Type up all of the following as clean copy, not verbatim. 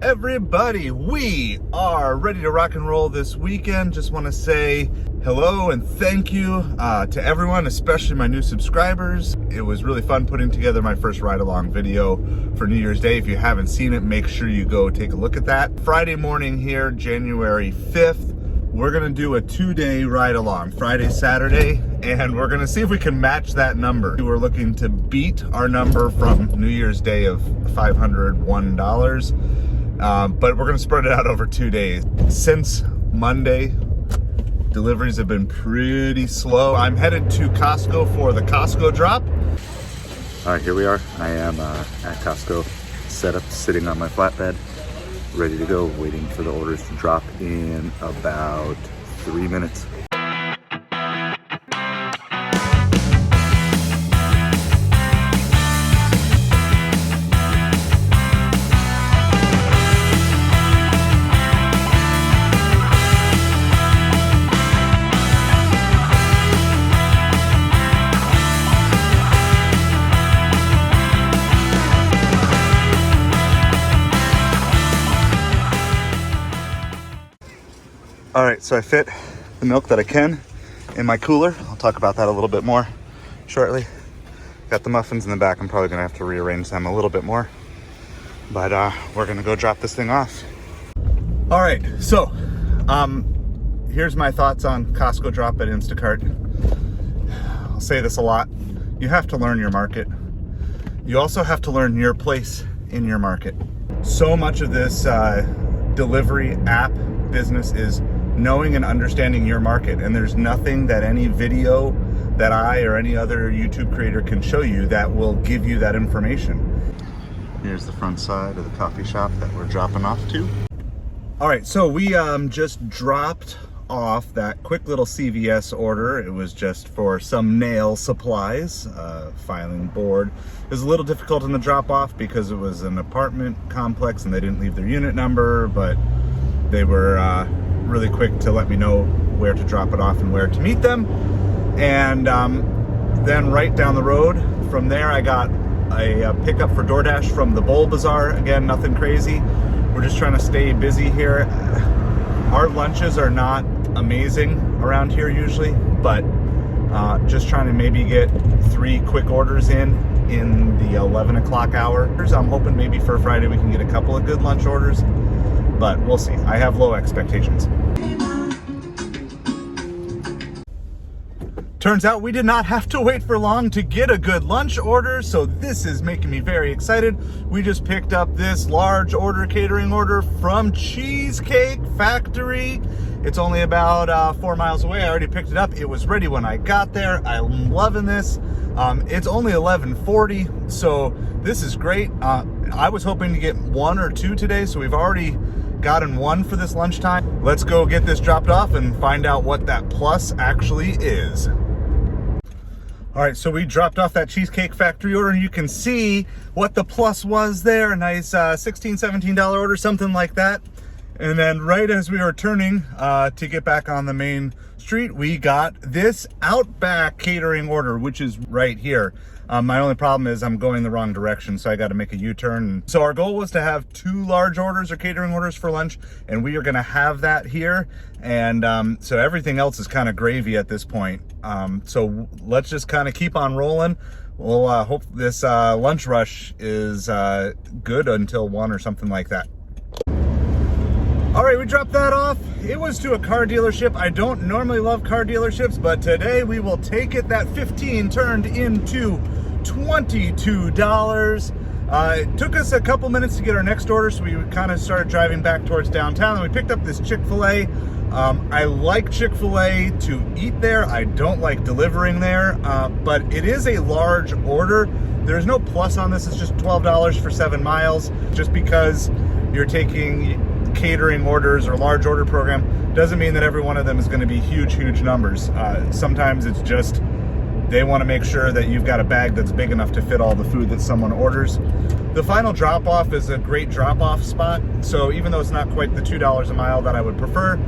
everybody? We are ready to rock and roll this weekend. Just want to say hello and thank you to everyone, especially my new subscribers. It was really fun putting together my first ride-along video for New Year's Day. If you haven't seen it, make sure you go take a look at that. Friday morning here, January 5th, we're gonna do a 2-day ride-along, Friday, Saturday, and we're gonna see if we can match that number. We're looking to beat our number from New Year's Day of $501, but we're gonna spread it out over 2 days. Since Monday, deliveries have been pretty slow. I'm headed to Costco for the Costco drop. All right, here we are. I am at Costco, set up, sitting on my flatbed, ready to go, waiting for the orders to drop in about 3 minutes. All right, so I fit the milk that I can in my cooler. I'll talk about that a little bit more shortly. Got the muffins in the back. I'm probably gonna have to rearrange them a little bit more, but we're gonna go drop this thing off. All right, so here's my thoughts on Costco drop at Instacart. I'll say this a lot. You have to learn your market. You also have to learn your place in your market. So much of this delivery app business is knowing and understanding your market, and there's nothing that any video that I or any other YouTube creator can show you that will give you that information. Here's the front side of the coffee shop that we're dropping off to. All right, so we just dropped off that quick little CVS order. It was just for some nail supplies, filing board. It was a little difficult in the drop off because it was an apartment complex and they didn't leave their unit number, but they were really quick to let me know where to drop it off and where to meet them. And then right down the road from there, I got a pickup for DoorDash from the Bowl Bazaar. Again, nothing crazy. We're just trying to stay busy here. Our lunches are not amazing around here usually, but just trying to maybe get 3 quick orders in the 11 o'clock hour. I'm hoping maybe for Friday we can get a couple of good lunch orders, but we'll see. I have low expectations. Turns out we did not have to wait for long to get a good lunch order, so this is making me very excited. We just picked up this large catering order from Cheesecake Factory. It's only about 4 miles away. I already picked it up. It was ready when I got there. I'm loving this. It's only 11:40, so this is great. I was hoping to get 1 or 2 today, so we've already gotten 1 for this lunchtime. Let's go get this dropped off and find out what that plus actually is. All right, so we dropped off that Cheesecake Factory order, and you can see what the plus was there. A nice $16, $17 order, something like that. And then right as we were turning to get back on the main street, we got this Outback catering order, which is right here. My only problem is I'm going the wrong direction, so I got to make a U-turn. So our goal was to have 2 large orders or catering orders for lunch, and we are going to have that here. And so everything else is kind of gravy at this point. So let's just kind of keep on rolling. We'll hope this lunch rush is good until 1 or something like that. All right, we dropped that off. It was to a car dealership. I don't normally love car dealerships, but today we will take it. That 15 turned into $22. It took us a couple minutes to get our next order, so we kind of started driving back towards downtown, and we picked up this Chick-fil-A. I like Chick-fil-A to eat there. I don't like delivering there, but it is a large order. There's no plus on this. It's just $12 for 7 miles. Just because you're taking catering orders or large order program doesn't mean that every one of them is going to be huge numbers. Sometimes it's just they want to make sure that you've got a bag that's big enough to fit all the food that someone orders. The final drop off is a great drop off spot, so even though it's not quite the $2 a mile that I would prefer,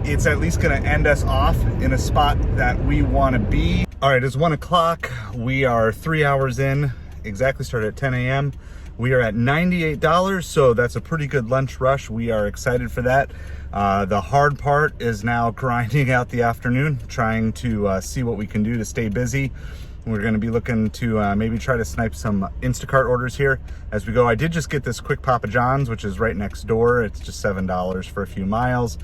it's at least going to end us off in a spot that we want to be. All right, it's 1 o'clock. We are 3 hours in, exactly started at 10 a.m. We are at $98, so that's a pretty good lunch rush. We are excited for that. The hard part is now grinding out the afternoon, trying to see what we can do to stay busy. We're going to be looking to maybe try to snipe some Instacart orders here as we go. I did just get this quick Papa John's, which is right next door. It's just $7 for a few miles.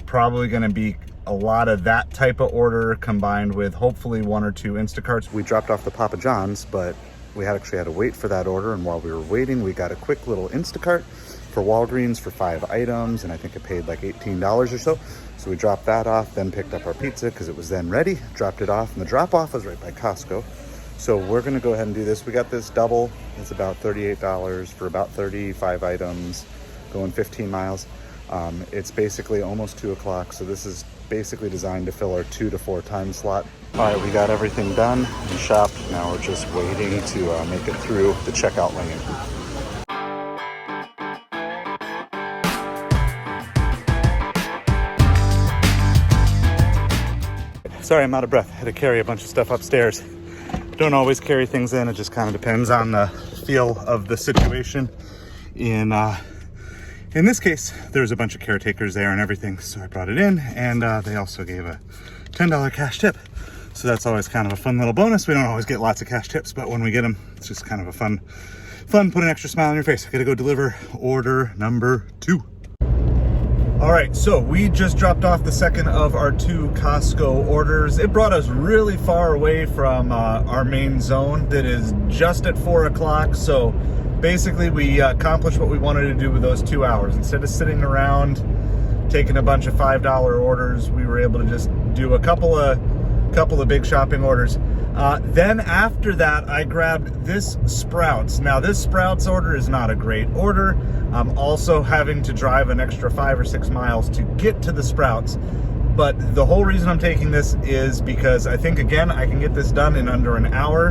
Probably going to be a lot of that type of order combined with hopefully 1 or 2 Instacarts. We dropped off the Papa John's, but we actually had to wait for that order. And while we were waiting, we got a quick little Instacart for Walgreens for 5 items. And I think it paid like $18 or so. So we dropped that off, then picked up our pizza because it was then ready, dropped it off, and the drop off was right by Costco. So we're gonna go ahead and do this. We got this double, it's about $38 for about 35 items, going 15 miles. It's basically almost 2 o'clock, so this is basically designed to fill our 2 to 4 time slot. All right, we got everything done and shopped. Now we're just waiting to make it through the checkout lane. Sorry, I'm out of breath. I had to carry a bunch of stuff upstairs. Don't always carry things in. It just kind of depends on the feel of the situation. In this case, there's a bunch of caretakers there and everything, so I brought it in, and they also gave a $10 cash tip. So that's always kind of a fun little bonus. We don't always get lots of cash tips, but when we get them, it's just kind of a fun, put an extra smile on your face. I gotta go deliver order number 2. All right, so we just dropped off the second of our 2 Costco orders. It brought us really far away from our main zone that is just at 4 o'clock. So basically we accomplished what we wanted to do with those 2 hours. Instead of sitting around taking a bunch of $5 orders, we were able to just do a couple of big shopping orders. Then after that, I grabbed this Sprouts. Now this Sprouts order is not a great order. I'm also having to drive an extra 5 or 6 miles to get to the Sprouts. But the whole reason I'm taking this is because I think, again, I can get this done in under an hour.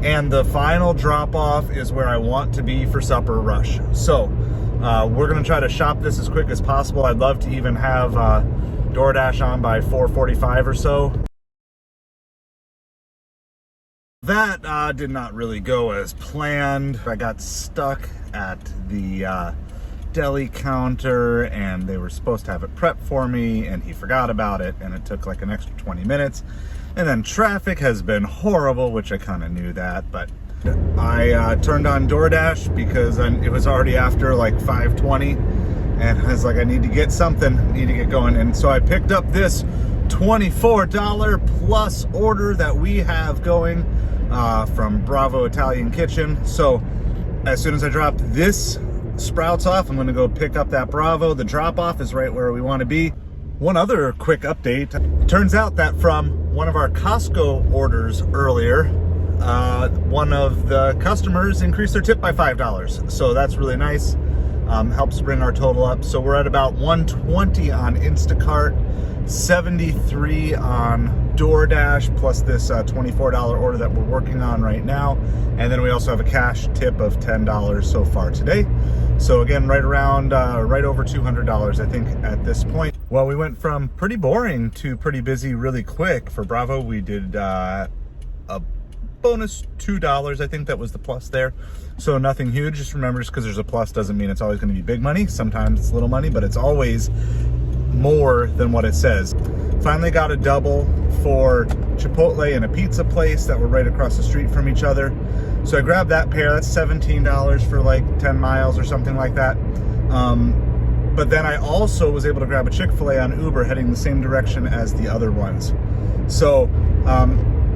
And the final drop off is where I want to be for supper rush. So we're gonna try to shop this as quick as possible. I'd love to even have DoorDash on by 4:45 or so. That did not really go as planned. I got stuck at the deli counter, and they were supposed to have it prepped for me, and he forgot about it, and it took like an extra 20 minutes. And then traffic has been horrible, which I kind of knew that, but I turned on DoorDash because it was already after like 5:20, and I was like, I need to get something, need to get going. And so I picked up this $24 plus order that we have going from Bravo Italian Kitchen. So as soon as I drop this Sprouts off, I'm going to go pick up that Bravo. The drop off is right where we want to be. One other quick update. It turns out that from one of our Costco orders earlier, one of the customers increased their tip by $5. So that's really nice. Helps bring our total up. So we're at about $120 on Instacart, $73 on DoorDash, plus this $24 order that we're working on right now. And then we also have a cash tip of $10 so far today. So again, right around, right over $200, I think, at this point. Well, we went from pretty boring to pretty busy really quick. For Bravo, we did a bonus $2. I think that was the plus there. So nothing huge. Just remember, just because there's a plus doesn't mean it's always going to be big money. Sometimes it's little money, but it's always more than what it says. Finally got a double for Chipotle and a pizza place that were right across the street from each other. So I grabbed that pair. That's $17 for like 10 miles or something like that. But then I also was able to grab a Chick-fil-A on Uber heading the same direction as the other ones. So,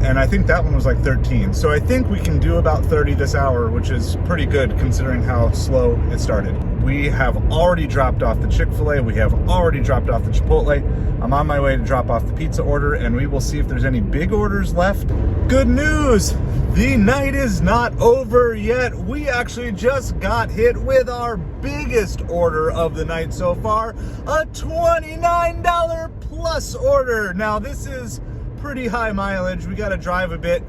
and I think that one was like 13. So I think we can do about 30 this hour, which is pretty good considering how slow it started. We have already dropped off the Chick-fil-A. We have already dropped off the Chipotle. I'm on my way to drop off the pizza order, and we will see if there's any big orders left. Good news! The night is not over yet. We actually just got hit with our biggest order of the night so far, a $29 plus order. Now this is pretty high mileage. We got to drive a bit,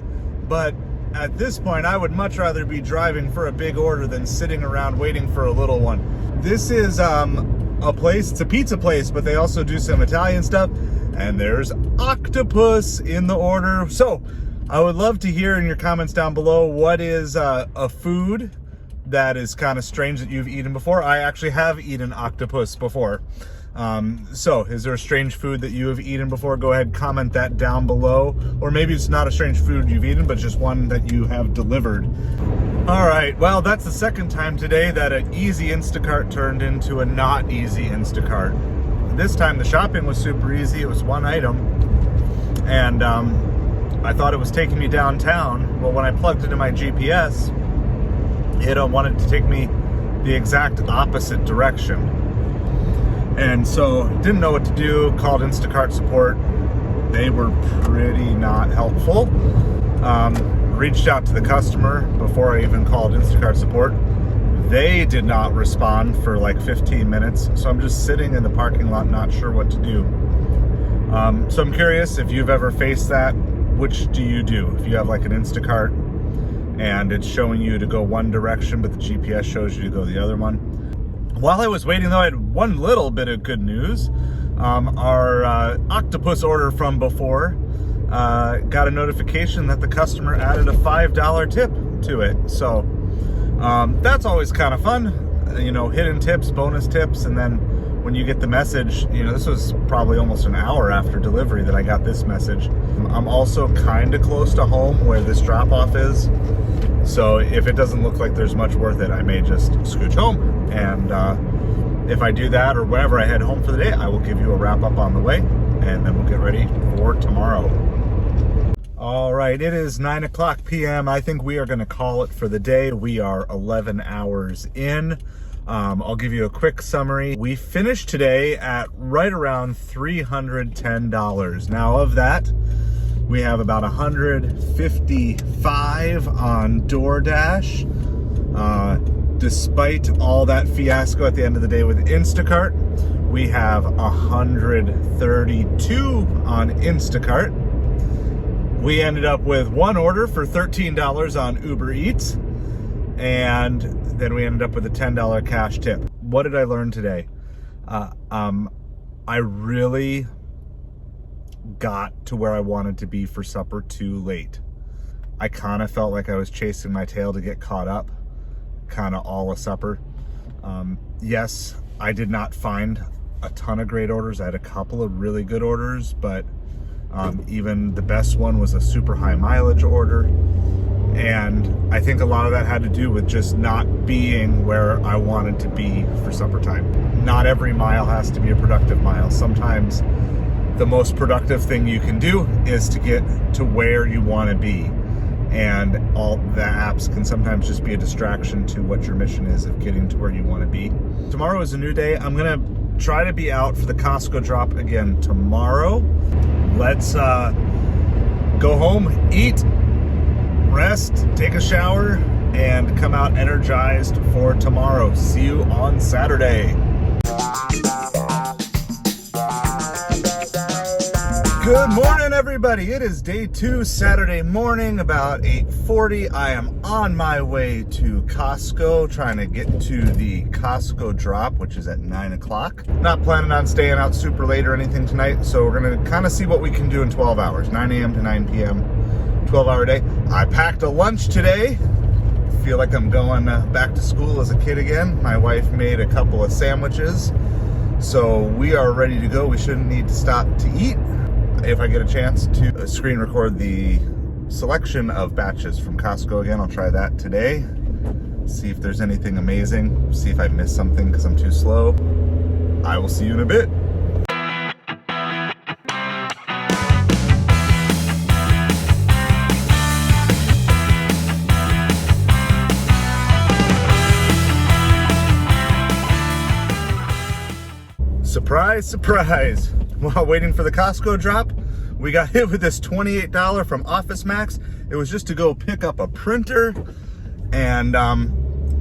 but at this point, I would much rather be driving for a big order than sitting around waiting for a little one. This is a place, it's a pizza place, but they also do some Italian stuff, and there's octopus in the order. So I would love to hear in your comments down below, what is a food that is kind of strange that you've eaten before. I actually have eaten octopus before. So is there a strange food that you have eaten before? Go ahead, comment that down below. Or maybe it's not a strange food you've eaten, but just one that you have delivered. All right, well, that's the second time today that an easy Instacart turned into a not easy Instacart. This time the shopping was super easy. It was one item. And I thought it was taking me downtown. Well, when I plugged into my GPS, it wanted to take me the exact opposite direction. And so didn't know what to do, called Instacart support. They were pretty not helpful. Reached out to the customer before I even called Instacart support. They did not respond for like 15 minutes. So I'm just sitting in the parking lot, not sure what to do. So I'm curious if you've ever faced that. Which do you do? If you have like an Instacart and it's showing you to go one direction, but the GPS shows you to go the other one. While I was waiting though, I had one little bit of good news. Our octopus order from before got a notification that the customer added a $5 tip to it. So that's always kind of fun, you know, hidden tips, bonus tips. And then when you get the message, you know, this was probably almost an hour after delivery that I got this message. I'm also kind of close to home where this drop off is. So if it doesn't look like there's much worth it, I may just scooch home. And if I do that, or whenever I head home for the day, I will give you a wrap up on the way, and then we'll get ready for tomorrow. All right, it is 9:00 p.m. I think we are going to call it for the day. We are 11 hours in. I'll give you a quick summary. We finished today at right around $310. Now of that, we have about 155 on DoorDash. Despite all that fiasco at the end of the day with Instacart, we have 132 on Instacart. We ended up with one order for $13 on Uber Eats, and then we ended up with a $10 cash tip. What did I learn today? I really got to where I wanted to be for supper too late. I kind of felt like I was chasing my tail to get caught up, kind of all a supper. Yes, I did not find a ton of great orders. I had a couple of really good orders, but even the best one was a super high mileage order. And I think a lot of that had to do with just not being where I wanted to be for supper time. Not every mile has to be a productive mile. Sometimes the most productive thing you can do is to get to where you want to be. And all the apps can sometimes just be a distraction to what your mission is of getting to where you want to be. Tomorrow is a new day. I'm going to try to be out for the Costco drop again tomorrow. Let's go home, eat, rest, take a shower, and come out energized for tomorrow. See you on Saturday. Good morning, everybody. It is day 2, Saturday morning, about 8:40. I am on my way to Costco, trying to get to the Costco drop, which is at 9 o'clock. Not planning on staying out super late or anything tonight, so we're going to kind of see what we can do in 12 hours, 9 a.m. to 9 p.m., 12-hour day. I packed a lunch today. Feel like I'm going back to school as a kid again. My wife made a couple of sandwiches, so we are ready to go. We shouldn't need to stop to eat. If I get a chance to screen record the selection of batches from Costco again, I'll try that today. See if there's anything amazing. See if I missed something because I'm too slow. I will see you in a bit. Surprise, surprise. While waiting for the Costco drop, we got hit with this $28 from Office Max. It was just to go pick up a printer, and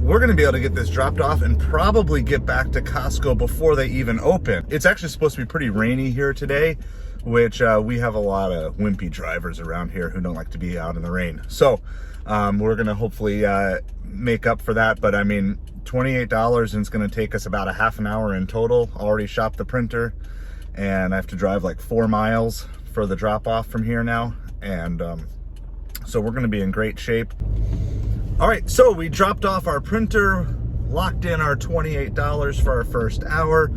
we're gonna be able to get this dropped off and probably get back to Costco before they even open. It's actually supposed to be pretty rainy here today, which we have a lot of wimpy drivers around here who don't like to be out in the rain. So we're gonna hopefully make up for that, but I mean, $28, and it's gonna take us about a half an hour in total. Already shopped the printer, and I have to drive like 4 miles for the drop off from here now. And so we're gonna be in great shape. All right, so we dropped off our printer, locked in our $28 for our first hour,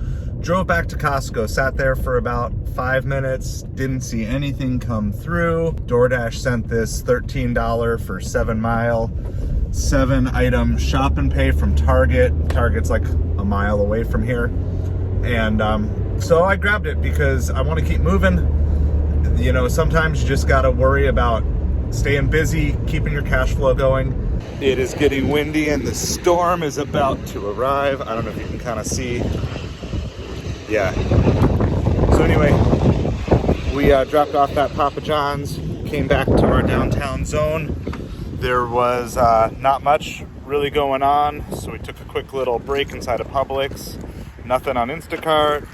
drove back to Costco, sat there for about 5 minutes, didn't see anything come through. DoorDash sent this $13 for 7 mile, 7 item shop and pay from Target. Target's like a mile away from here. And so I grabbed it because I want to keep moving. You know, sometimes you just gotta worry about staying busy, keeping your cash flow going. It is getting windy and the storm is about to arrive. I don't know if you can kind of see. Yeah. So anyway, we dropped off that Papa John's, came back to our downtown zone. There was not much really going on, so we took a quick little break inside of Publix. Nothing on Instacart.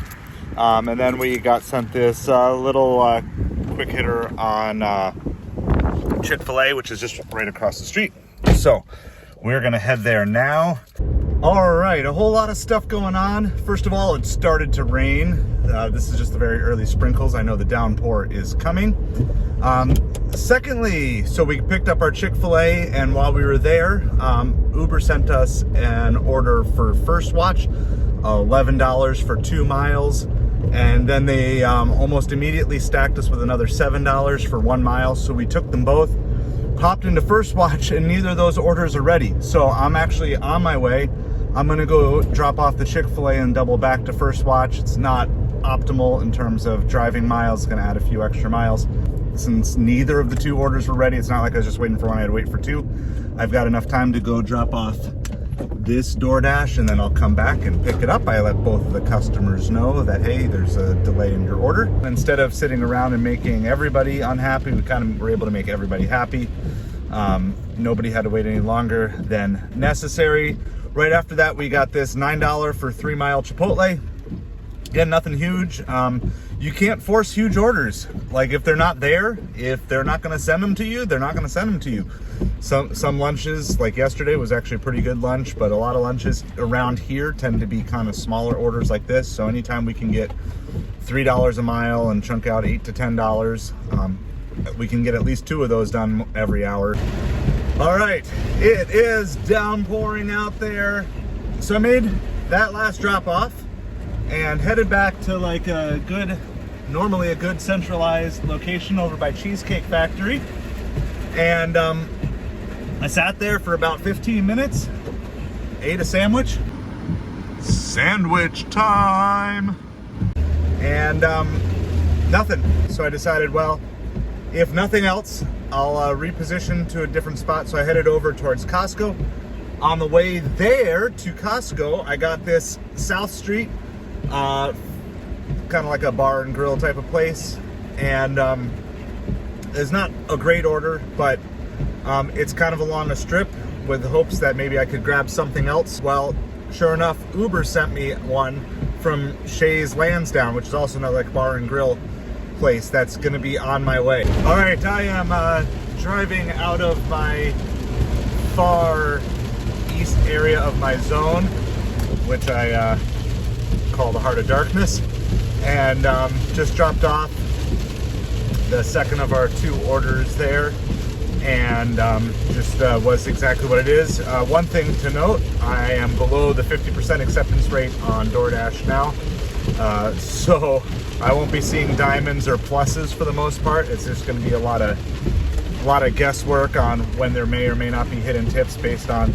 And then we got sent this little quick hitter on Chick-fil-A, which is just right across the street. So we're gonna head there now. All right, a whole lot of stuff going on. First of all, it started to rain. This is just the very early sprinkles. I know the downpour is coming. Secondly, so we picked up our Chick-fil-A, and while we were there, Uber sent us an order for First Watch, $11 for 2 miles. And then they almost immediately stacked us with another $7 for 1 mile. So we took them both, popped into First Watch, and neither of those orders are ready. So I'm actually on my way. I'm gonna go drop off the Chick-fil-A and double back to First Watch. It's not optimal in terms of driving miles. It's gonna add a few extra miles. Since neither of the 2 orders were ready, it's not like I was just waiting for one, I had to wait for 2. I've got enough time to go drop off this DoorDash, and then I'll come back and pick it up. I let both of the customers know that, hey, there's a delay in your order. Instead of sitting around and making everybody unhappy, we kind of were able to make everybody happy. Nobody had to wait any longer than necessary. Right after that, we got this $9 for 3 mile Chipotle. Again, nothing huge. You can't force huge orders. Like, if they're not there, if they're not gonna send them to you, they're not gonna send them to you. Some lunches, like yesterday, was actually a pretty good lunch, but a lot of lunches around here tend to be kind of smaller orders like this. So anytime we can get $3 a mile and chunk out $8 to $10, we can get at least 2 of those done every hour. All right, it is downpouring out there. So I made that last drop off and headed back to like normally a good centralized location over by Cheesecake Factory. And I sat there for about 15 minutes, ate a sandwich. Sandwich time! And nothing. So I decided, well, if nothing else, I'll reposition to a different spot. So I headed over towards Costco. On the way there to Costco, I got this South Street, kind of like a bar and grill type of place. And it's not a great order, but it's kind of along a strip with hopes that maybe I could grab something else. Well, sure enough, Uber sent me one from Shays Lansdowne, which is also another like bar and grill place that's going to be on my way. All right, I am driving out of my far east area of my zone, which I call the Heart of Darkness, and just dropped off the second of our 2 orders there, and just was exactly what it is. One thing to note, I am below the 50% acceptance rate on DoorDash now, so I won't be seeing diamonds or pluses for the most part. It's just going to be a lot of guesswork on when there may or may not be hidden tips based on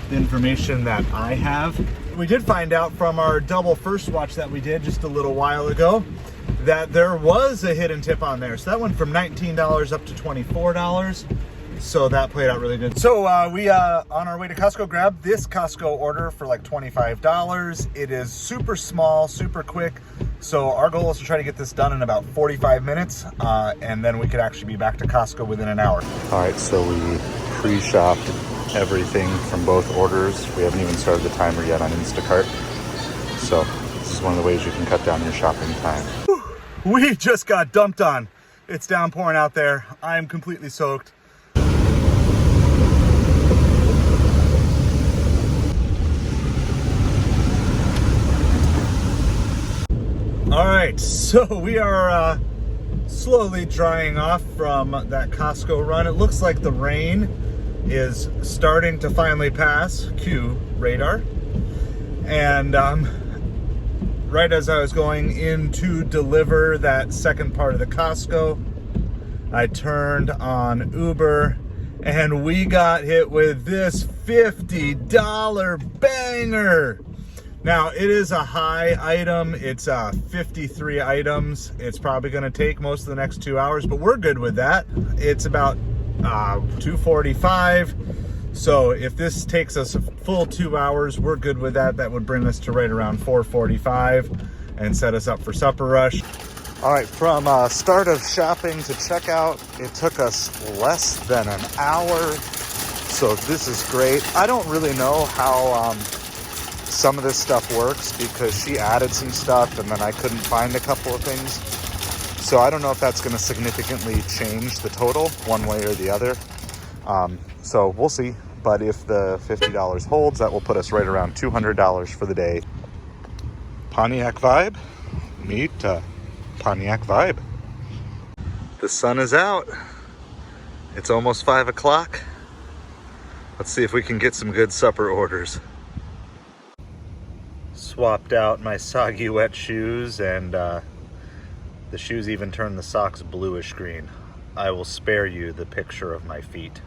the information that I have. We did find out from our double First Watch that we did just a little while ago that there was a hidden tip on there. So that went from $19 up to $24. So that played out really good. So we, on our way to Costco, grabbed this Costco order for like $25. It is super small, super quick. So our goal is to try to get this done in about 45 minutes, and then we could actually be back to Costco within an hour. All right, so we pre-shopped everything from both orders. We haven't even started the timer yet on Instacart. So this is one of the ways you can cut down your shopping time. We just got dumped on. It's downpouring out there. I am completely soaked. All right, so we are slowly drying off from that Costco run. It looks like the rain is starting to finally pass Q radar. And right as I was going in to deliver that second part of the Costco, I turned on Uber and we got hit with this $50 banger. Now, it is a high item. It's 53 items. It's probably going to take most of the next 2 hours, but we're good with that. It's about $245. So if this takes us a full 2 hours, we're good with that. That would bring us to right around $445 and set us up for supper rush. All right, from start of shopping to checkout, it took us less than an hour. So this is great. I don't really know how some of this stuff works because she added some stuff and then I couldn't find a couple of things. So I don't know if that's going to significantly change the total one way or the other. So we'll see. But if the $50 holds, that will put us right around $200 for the day. Pontiac vibe, meet Pontiac vibe. The sun is out. It's almost 5 o'clock. Let's see if we can get some good supper orders. Swapped out my soggy wet shoes, and the shoes even turned the socks bluish green. I will spare you the picture of my feet.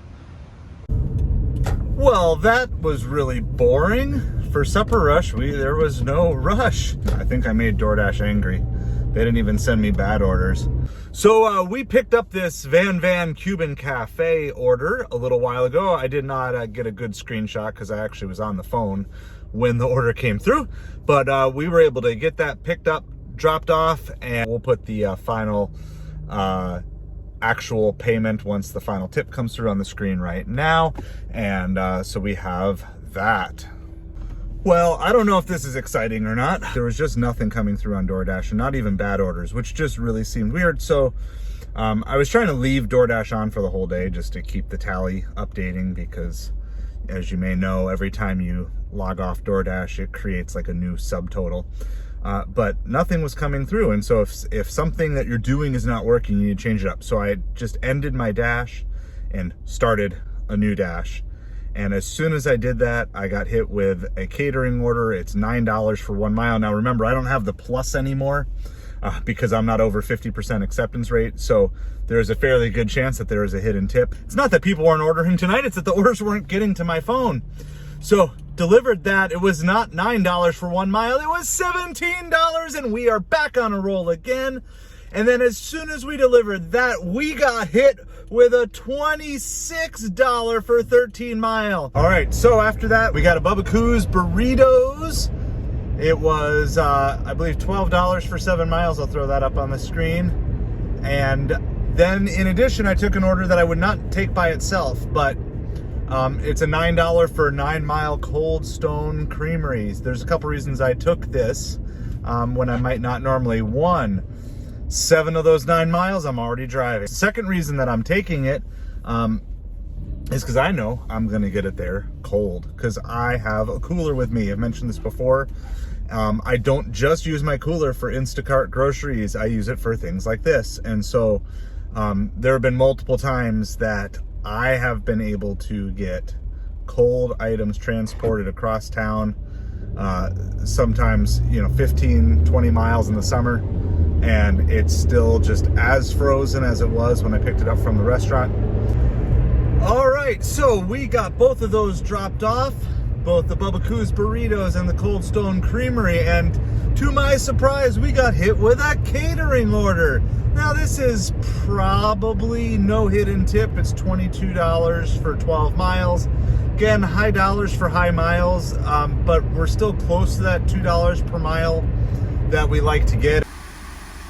Well, that was really boring. For supper rush, there was no rush. I think I made DoorDash angry. They didn't even send me bad orders. So we picked up this Van Cuban Cafe order a little while ago. I did not get a good screenshot because I actually was on the phone when the order came through. But we were able to get that picked up, dropped off, and we'll put the final actual payment once the final tip comes through on the screen right now. And so we have that. Well, I don't know if this is exciting or not. There was just nothing coming through on DoorDash, and not even bad orders, which just really seemed weird. So I was trying to leave DoorDash on for the whole day just to keep the tally updating because, as you may know, every time you log off DoorDash, it creates like a new subtotal. But nothing was coming through. And so if something that you're doing is not working, you need to change it up. So I just ended my dash and started a new dash. And as soon as I did that, I got hit with a catering order. It's $9 for 1 mile. Now remember, I don't have the plus anymore because I'm not over 50% acceptance rate. So there's a fairly good chance that there is a hidden tip. It's not that people weren't ordering tonight, it's that the orders weren't getting to my phone. So delivered that. It was not $9 for 1 mile. It was $17, and we are back on a roll again. And then as soon as we delivered that, we got hit with a $26 for 13 mile. All right, so after that, we got a Bubba Coos burritos. It was, I believe, $12 for 7 miles. I'll throw that up on the screen. And then in addition, I took an order that I would not take by itself, but it's a $9 for 9 mile Cold Stone Creameries. There's a couple reasons I took this when I might not normally. One, 7 of those 9 miles I'm already driving. The second reason that I'm taking it is because I know I'm gonna get it there cold because I have a cooler with me. I've mentioned this before. I don't just use my cooler for Instacart groceries. I use it for things like this. And so there have been multiple times that I have been able to get cold items transported across town, sometimes, 15, 20 miles in the summer, and it's still just as frozen as it was when I picked it up from the restaurant. All right, so we got both of those dropped off, both the Bubba Coos burritos and the Cold Stone Creamery, and to my surprise, we got hit with a catering order. Now this is probably no hidden tip. It's $22 for 12 miles. Again, high dollars for high miles, but we're still close to that $2 per mile that we like to get.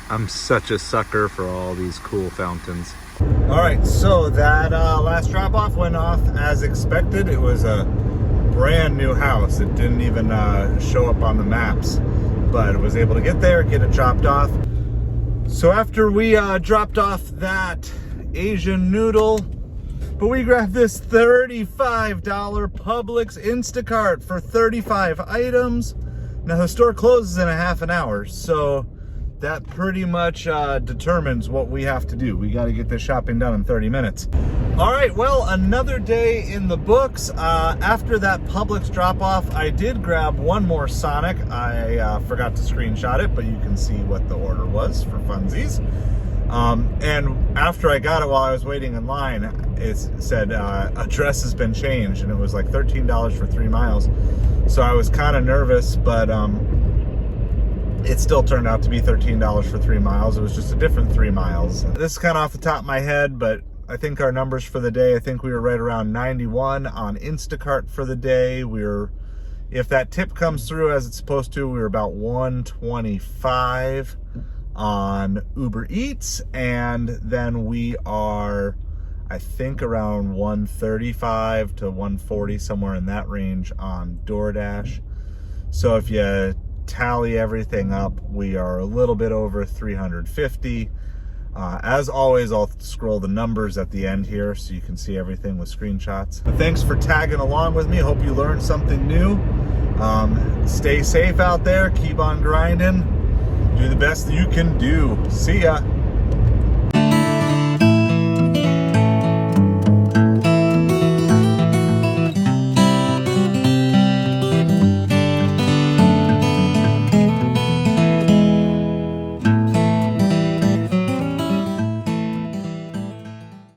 I'm such a sucker for all these cool fountains. All right, so that last drop off went off as expected. It was a brand new house. It didn't even show up on the maps, but I was able to get there, get it dropped off. So after we dropped off that Asian noodle, but we grabbed this $35 Publix Instacart for 35 items. Now the store closes in a half an hour, so that pretty much determines what we have to do. We got to get this shopping done in 30 minutes. All right, well, another day in the books. After that Publix drop-off, I did grab one more Sonic. I forgot to screenshot it, but you can see what the order was for funsies. And after I got it while I was waiting in line, it said address has been changed, and it was like $13 for 3 miles. So I was kind of nervous, but it still turned out to be $13 for 3 miles. It was just a different 3 miles. This is kind of off the top of my head, but I think our numbers for the day, I think we were right around 91 on Instacart for the day. If that tip comes through as it's supposed to, we were about 125 on Uber Eats, and then we are, I think, around 135 to 140, somewhere in that range on DoorDash. So if you tally everything up, we are a little bit over 350. As always, I'll scroll the numbers at the end here so you can see everything with screenshots. But thanks for tagging along with me. Hope you learned something new. Stay safe out there. Keep on grinding. Do the best you can do. See ya.